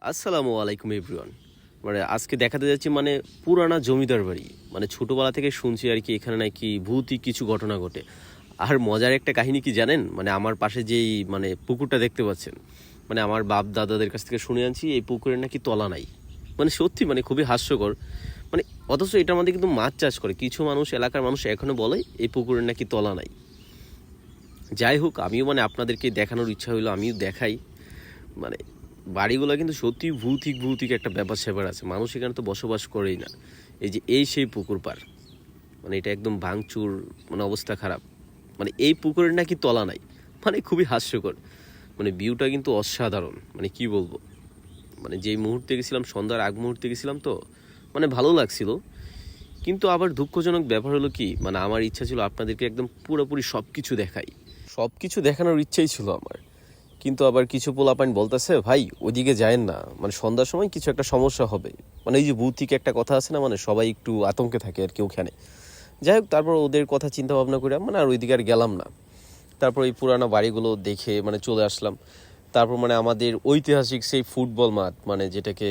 আসসালামু আলাইকুম এভরিওয়ান। আজকে দেখাতে যাচ্ছি পুরানা জমিদার বাড়ি। ছোটোবেলা থেকে শুনছি আর কি এখানে নাকি ভৌতিক কিছু ঘটনা ঘটে। আর মজার একটা কাহিনী কি জানেন, আমার পাশে যেই পুকুরটা দেখতে পাচ্ছেন, আমার বাপ দাদাদের কাছ থেকে শুনে আনছি এই পুকুরের নাকি তলা নাই। সত্যি খুবই হাস্যকর। অথচ এটার মধ্যে কিন্তু মাছ চাষ করে কিছু মানুষ, এলাকার মানুষ এখনও বলে এই পুকুরের নাকি তলা নাই। যাই হোক, আমিও আপনাদেরকে দেখানোর ইচ্ছা হইলো, আমিও দেখাই। মানে বাড়িগুলো কিন্তু সত্যি ভৌতিক ভৌতিক একটা ব্যাপার স্যাপার আছে, মানুষ এখানে তো বসবাস করেই না। এই সেই পুকুর পার, এটা একদম ভাঙচুর, অবস্থা খারাপ। এই পুকুরের নাকি তলা নাই, খুবই হাস্যকর। ভিউটা কিন্তু অসাধারণ, কি বলবো। যেই মুহূর্তে গেছিলাম, সন্ধ্যার আগ মুহূর্তে গেছিলাম, তো ভালো লাগছিল। কিন্তু আবার দুঃখজনক ব্যাপার হলো কি, আমার ইচ্ছা ছিল আপনাদেরকে একদম পুরোপুরি সব কিছু দেখাই, সব কিছু দেখানোর ইচ্ছাই ছিল আমার। কিন্তু আবার কিছু পোলাপাইন বলতেছে, ভাই ওদিকে যায়েন না, সন্ধ্যার সময় কিছু একটা সমস্যা হবে। এই যে ভৌতিক একটা কথা আছে না, সবাই একটু আতঙ্কে থাকে আর কি ওখানে। যাই হোক, তারপর ওদের কথা চিন্তা ভাবনা করে আর ওইদিকে আর গেলাম না। তারপর এই পুরানো বাড়িগুলো দেখে চলে আসলাম। তারপর আমাদের ঐতিহাসিক সেই ফুটবল মাঠ, যেটাকে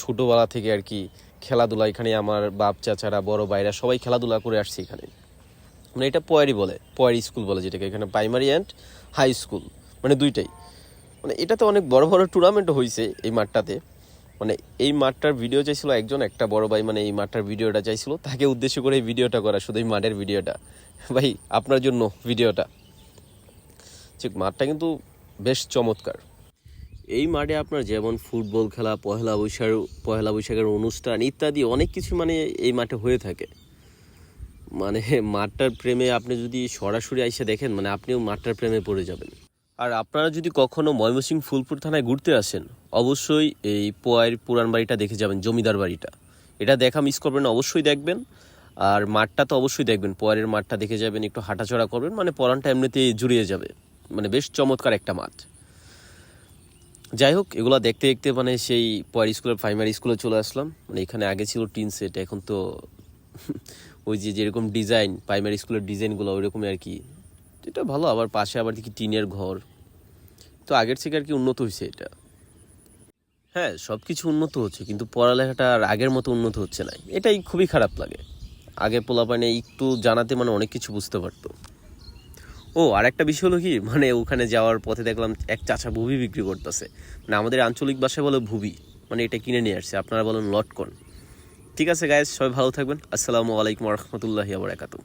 ছোটোবেলা থেকে আর কি খেলাধুলা, এখানে আমার বাপ চাচারা বড় ভাইরা সবাই খেলাধুলা করে আসছে এখানে। এটা পয়ারি স্কুল বলে, যেটাকে এখানে প্রাইমারি অ্যান্ড হাই স্কুল দুইটাই। এটাতে অনেক বড় বড় টুর্নামেন্টও হয়েছে এই মাঠটাতে। এই মাঠটার ভিডিও চাইছিল একজন, একটা বড় ভাই, এই মাঠটার ভিডিওটা চাইছিল, তাকে উদ্দেশ্য করে এই ভিডিওটা করা, শুধু এই মাঠের ভিডিওটা। ভাই আপনার জন্য ভিডিওটা। ঠিক, মাঠটা কিন্তু বেশ চমৎকার। এই মাঠে আপনার যেমন ফুটবল খেলা, পয়লা বৈশাখের অনুষ্ঠান ইত্যাদি অনেক কিছু এই মাঠে হয়ে থাকে। মাঠটার প্রেমে আপনি যদি সরাসরি আইসা দেখেন, আপনিও মাঠটার প্রেমে পড়ে যাবেন। আর আপনারা যদি কখনো ময়মনসিংহ ফুলপুর থানায় ঘুরতে আসেন, অবশ্যই এই পোয়ার পুরান বাড়িটা দেখে যাবেন, জমিদার বাড়িটা। এটা দেখা মিস করবেন, অবশ্যই দেখবেন। আর মাঠটা তো অবশ্যই দেখবেন, পোয়ারের মাঠটা দেখে যাবেন, একটু হাঁটাচড়া করবেন, পরানটা এমনিতেই জুড়িয়ে যাবে। বেশ চমৎকার একটা মাঠ। যাই হোক, এগুলো দেখতে দেখতে সেই পোয়ার স্কুলের প্রাইমারি স্কুলে চলে আসলাম। এখানে আগে ছিল টিন সেট, এখন তো ওই যেরকম ডিজাইন প্রাইমারি স্কুলের ডিজাইনগুলো ওইরকমই আর কি। এটা ভালো। আবার পাশে আবার দেখি টিনের ঘর, তো আগের থেকে আর কি উন্নত হয়েছে এটা। হ্যাঁ, সব কিছু উন্নত হচ্ছে, কিন্তু পড়ালেখাটা আর আগের মতো উন্নত হচ্ছে না, এটাই খুবই খারাপ লাগে। আগে পোলাপানে একটু জানাতে অনেক কিছু বুঝতে পারতো। ও আর একটা বিষয় হলো কি, ওখানে যাওয়ার পথে দেখলাম এক চাচা ভুবি বিক্রি করতেছে। আমাদের আঞ্চলিক ভাষায় বলে ভুবি, এটা কিনে নিয়ে আসছে, আপনারা বলেন লটকন। ঠিক আছে গাইস, সবাই ভালো থাকবেন। আসসালামু আলাইকুম ওয়া রাহমাতুল্লাহি ওয়া বারাকাতুহু।